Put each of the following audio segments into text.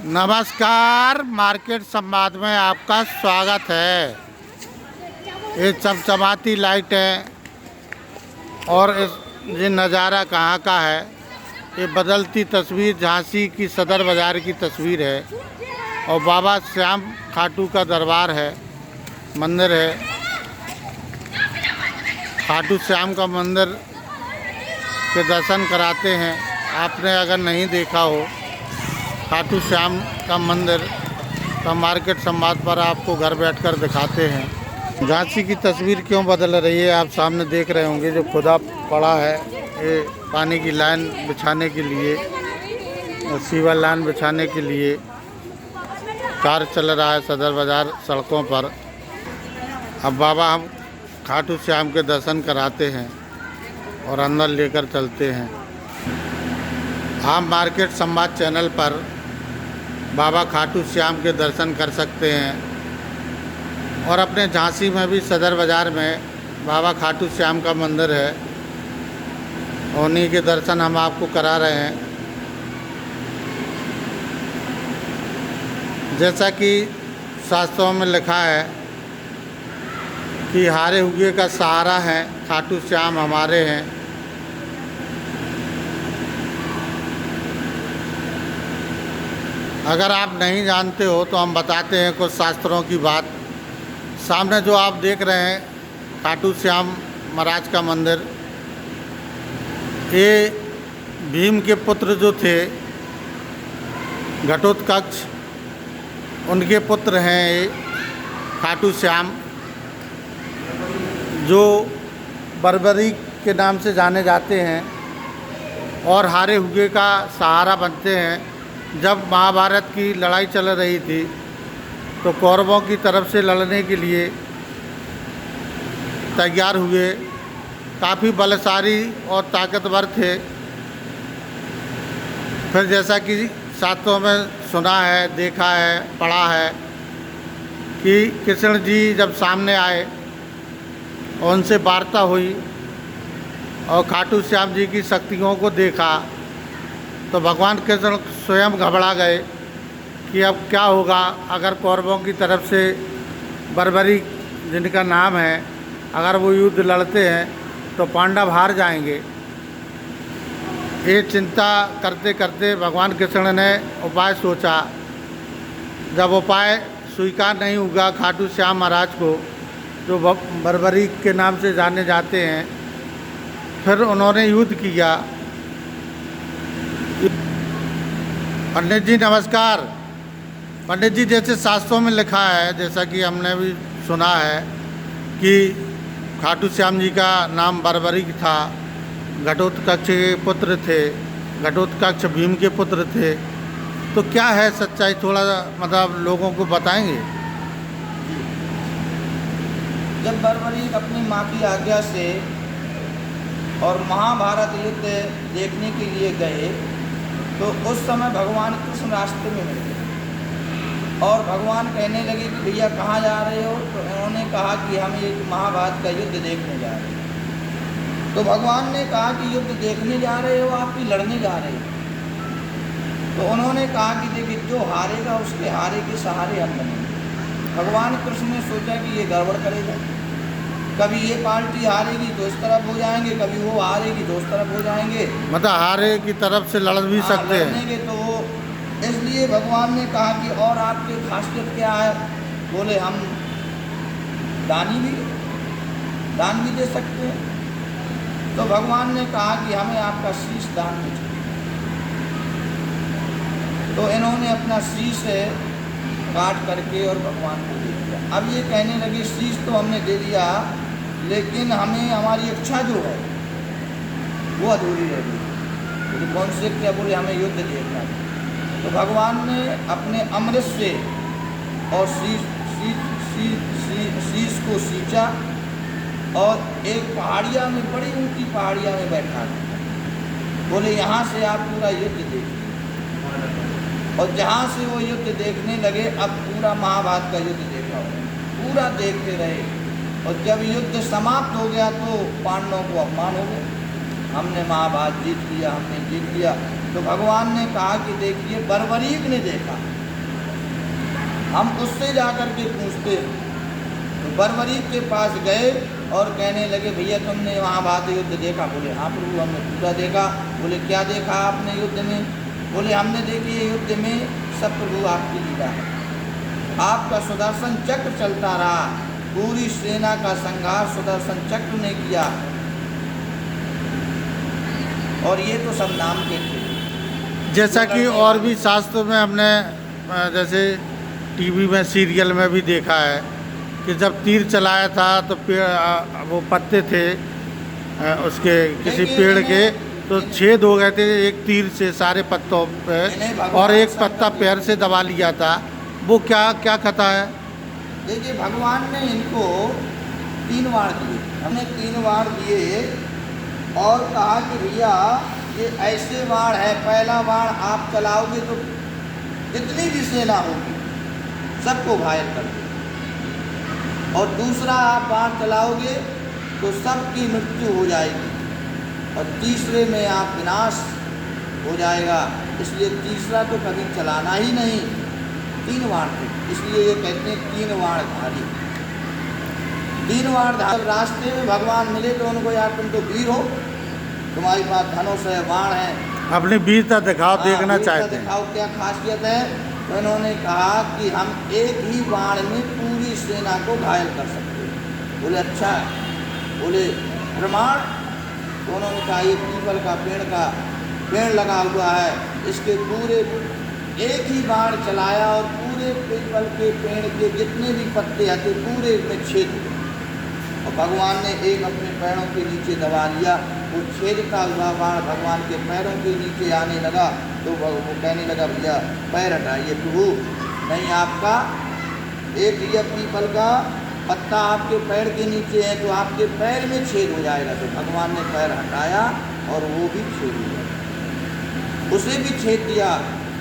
नमस्कार, मार्केट संवाद में आपका स्वागत है। ये चमचमाती लाइट है और ये नज़ारा कहाँ का है। ये बदलती तस्वीर झांसी की सदर बाज़ार की तस्वीर है और बाबा श्याम खाटू का दरबार है, मंदिर है। खाटू श्याम का मंदिर के दर्शन कराते हैं। आपने अगर नहीं देखा हो खाटू श्याम का मंदिर तो मार्केट संवाद पर आपको घर बैठकर दिखाते हैं। झांसी की तस्वीर क्यों बदल रही है आप सामने देख रहे होंगे। जो खुदा पड़ा है ये पानी की लाइन बिछाने के लिए और सीवर लाइन बिछाने के लिए कार्य चल रहा है सदर बाज़ार सड़कों पर। अब बाबा हम खाटू श्याम के दर्शन कराते हैं और अंदर लेकर चलते हैं। आप मार्केट संवाद चैनल पर बाबा खाटू श्याम के दर्शन कर सकते हैं और अपने झांसी में भी सदर बाज़ार में बाबा खाटू श्याम का मंदिर है, उन्हीं के दर्शन हम आपको करा रहे हैं। जैसा कि शास्त्रों में लिखा है कि हारे हुए का सहारा है खाटू श्याम हमारे हैं। अगर आप नहीं जानते हो तो हम बताते हैं कुछ शास्त्रों की बात। सामने जो आप देख रहे हैं खाटू श्याम महाराज का मंदिर, ये भीम के पुत्र जो थे घटोत्कच, उनके पुत्र हैं ये खाटू श्याम, जो बर्बरी के नाम से जाने जाते हैं और हारे हुए का सहारा बनते हैं। जब महाभारत की लड़ाई चल रही थी तो कौरवों की तरफ से लड़ने के लिए तैयार हुए। काफ़ी बलशाली और ताकतवर थे। फिर जैसा कि शास्त्रों में सुना है, देखा है, पढ़ा है कि कृष्ण जी जब सामने आए और उनसे वार्ता हुई और खाटू श्याम जी की शक्तियों को देखा तो भगवान कृष्ण स्वयं घबरा गए कि अब क्या होगा अगर कौरवों की तरफ से बर्बरी जिनका नाम है अगर वो युद्ध लड़ते हैं तो पांडव हार जाएंगे। ये चिंता करते करते भगवान कृष्ण ने उपाय सोचा। जब उपाय स्वीकार नहीं हुआ खाटू श्याम महाराज को, जो बर्बरी के नाम से जाने जाते हैं, फिर उन्होंने युद्ध किया। पंडित जी नमस्कार। पंडित जी, जैसे शास्त्रों में लिखा है, जैसा कि हमने भी सुना है कि खाटू श्याम जी का नाम बर्बरिक था, घटोत्कच के पुत्र थे, घटोत्कच भीम के पुत्र थे, तो क्या है सच्चाई, थोड़ा मतलब लोगों को बताएंगे। जब बर्बरिक अपनी माँ की आज्ञा से और महाभारत युद्ध देखने के लिए गए तो उस समय भगवान कृष्ण रास्ते में मिल गए और भगवान कहने लगे कि भैया कहाँ जा रहे हो। तो उन्होंने कहा कि हम एक महाभारत का युद्ध देखने जा रहे हैं। तो भगवान ने कहा कि युद्ध देखने जा रहे हो आप कि लड़ने जा रहे हो। तो उन्होंने कहा कि देखिए जो हारेगा उसके हारे के सहारे हम बनेंगे। भगवान कृष्ण ने सोचा कि ये गड़बड़ करेगा, कभी ये पार्टी हारेगी तो इस तरफ हो जाएंगे, कभी वो हारेगी तो उस तरफ हो जाएंगे, मतलब हारे की तरफ से लड़ भी सकते हैं। तो वो इसलिए भगवान ने कहा कि और आपकी खासियत क्या है। बोले हम दान भी दे सकते हैं। तो भगवान ने कहा कि हमें आपका शीश दान दीजिए। तो इन्होंने अपना शीश काट करके और भगवान को दे दिया। अब ये कहने लगे शीश तो हमने दे दिया लेकिन हमें हमारी इच्छा जो है वो अधूरी रह गई। तो कौन से क्या बोले, हमें युद्ध देखना है। तो भगवान ने अपने अमृत से और शीश को सींचा और एक पहाड़िया में, बड़ी ऊंची पहाड़िया में बैठा दिया। बोले यहाँ से आप पूरा युद्ध देखिए। और जहाँ से वो युद्ध देखने लगे अब पूरा महाभारत का युद्ध देखा, पूरा देखते रहे। और जब युद्ध समाप्त हो गया तो पांडवों को अपमान हो गया, हमने महाभारत जीत लिया, हमने जीत लिया। तो भगवान ने कहा कि देखिए बर्बरीक ने देखा हम उससे जा कर के पूछते हैं। तो बर्बरीक के पास गए और कहने लगे भैया तुमने महाभारत युद्ध देखा? बोले हाँ प्रभु हमने पूरा देखा। बोले क्या देखा आपने युद्ध में? बोले हमने देखी युद्ध में सब प्रभु आपकी लीला है। आपका सुदर्शन चक्र चलता रहा, पूरी सेना का संहार सुदर्शन चक्र ने किया। और ये तो सब नाम के थे। जैसा कि और भी शास्त्रों में हमने जैसे टीवी में सीरियल में भी देखा है कि जब तीर चलाया था तो पेड़ वो पत्ते थे उसके किसी पेड़ के तो छेद हो गए थे एक तीर से सारे पत्तों पे, और एक पत्ता पैर से दबा लिया था। वो क्या क्या कथा है? देखिए भगवान ने इनको 3 वाण दिए, हमने 3 वाण दिए और कहा कि भैया ये ऐसे वाण है, पहला वाण आप चलाओगे तो जितनी भी सेना होगी सबको घायल कर दे, और दूसरा आप वाण चलाओगे तो सबकी मृत्यु हो जाएगी, और तीसरे में आप विनाश हो जाएगा। इसलिए तीसरा तो कभी चलाना ही नहीं। 3 वाण थे, इसलिए ये कहते हैं 3 वाण धारी। 3 वाण धारी। रास्ते में भगवान मिले तो उनको यार तुम तो वीर हो, तुम्हारी पास धनुष है, बाण है, अपनी वीरता दिखाओ, देखना चाहते हैं। दिखाओ क्या खासियत है? तो इन्होंने कहा कि हम एक ही बाण में पूरी सेना को घायल कर सकते हैं। बोले अच्छा है। बोले प्रमाण? तो उन्होंने कहा ये पीपल का पेड़ लगा हुआ है, इसके पूरे एक ही बाण चलाया और पूरे पीपल के पेड़ के जितने भी पत्ते आते पूरे में छेद हुए, और भगवान ने एक अपने पैरों के नीचे दबा लिया। वो छेदता हुआ बाण भगवान के पैरों के नीचे आने लगा तो वो कहने लगा भैया पैर हटाइए प्रभु, नहीं आपका एक ये पीपल का पत्ता आपके पैर के नीचे है तो आपके पैर में छेद हो जाएगा। तो भगवान ने पैर हटाया और वो भी छेद हो गया, उसे भी छेद दिया।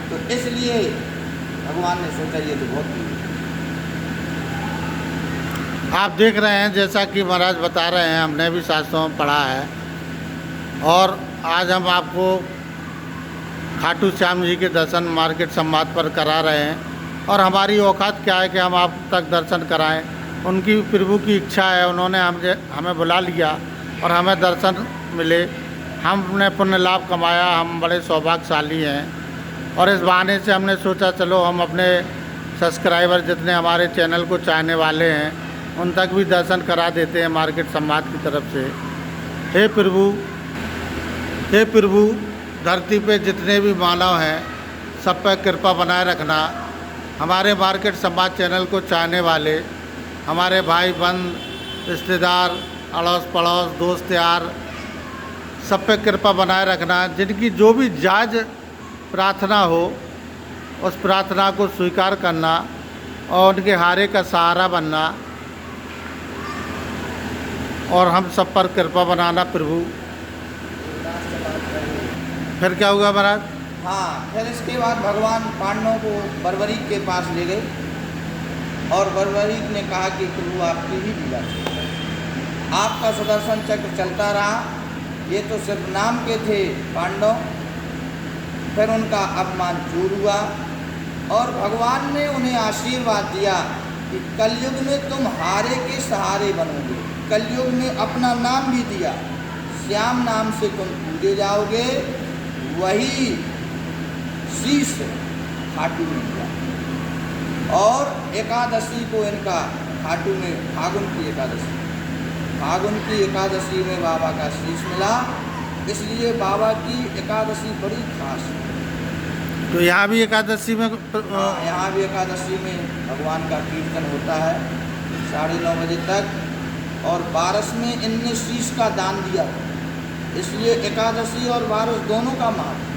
तो इसलिए भगवान ने सोचा ये तो बहुत ही। आप देख रहे हैं जैसा कि महाराज बता रहे हैं, हमने भी शास्त्रों में पढ़ा है, और आज हम आपको खाटू श्याम जी के दर्शन मार्केट संवाद पर करा रहे हैं, और हमारी औकात क्या है कि हम आप तक दर्शन कराएं। उनकी प्रभु की इच्छा है, उन्होंने हमें बुला लिया और हमें दर्शन मिले, हमने पुण्य लाभ कमाया, हम बड़े सौभाग्यशाली हैं। और इस बहाने से हमने सोचा चलो हम अपने सब्सक्राइबर जितने हमारे चैनल को चाहने वाले हैं उन तक भी दर्शन करा देते हैं मार्केट संवाद की तरफ से। हे प्रभु धरती पे जितने भी मानव हैं सब पर कृपा बनाए रखना। हमारे मार्केट संवाद चैनल को चाहने वाले हमारे भाई बंद रिश्तेदार अड़ोस पड़ोस दोस्त यार सब पे कृपा बनाए रखना। जिनकी जो भी जायज़ प्रार्थना हो उस प्रार्थना को स्वीकार करना और उनके हारे का सहारा बनना, और हम सब पर कृपा बनाना प्रभु। फिर क्या हुआ महाराज? हाँ, फिर इसके बाद भगवान पांडवों को बर्बरीक के पास ले गए और बर्बरीक ने कहा कि प्रभु आपकी ही लीला है, आपका सुदर्शन चक्र चलता रहा, ये तो सिर्फ नाम के थे पांडव। फिर उनका अपमान दूर हुआ और भगवान ने उन्हें आशीर्वाद दिया कि कलयुग में तुम हारे के सहारे बनोगे। कलयुग में अपना नाम भी दिया, श्याम नाम से तुम पूजे जाओगे, वही शीश खाटू में दिया। और एकादशी को इनका खाटू में फागुन की एकादशी में बाबा का शीश मिला, इसलिए बाबा की एकादशी बड़ी खास है। तो यहाँ भी एकादशी में यहाँ भी एकादशी में भगवान का कीर्तन होता है 9:30 बजे तक, और बारस में इनने शीश का दान दिया, इसलिए एकादशी और बारस दोनों का महत्व।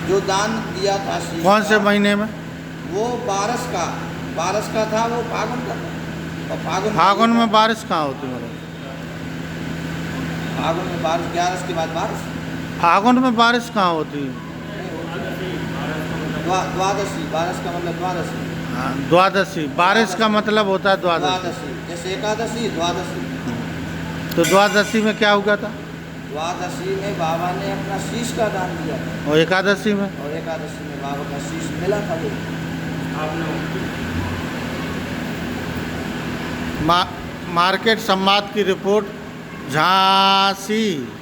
जो दान दिया था शीश कौन से महीने में? वो बारस का था, वो फागुन का था। और फागुन में बारिश कहाँ होती है? फागुन में बारिश 11 के बाद बारिश। फागुन में बारिश कहाँ होती है? द्वादशी, बारिश का मतलब द्वादशी। हाँ, द्वादशी, बारिश का मतलब होता है द्वादशी। जैसे एकादशी द्वादशी। तो द्वादशी में क्या हुआ था? द्वादशी में बाबा ने अपना शीश का दान दिया था। और एकादशी में? और एकादशी में बाबा का शीश मिला था। मार्केट संवाद की रिपोर्ट झांसी।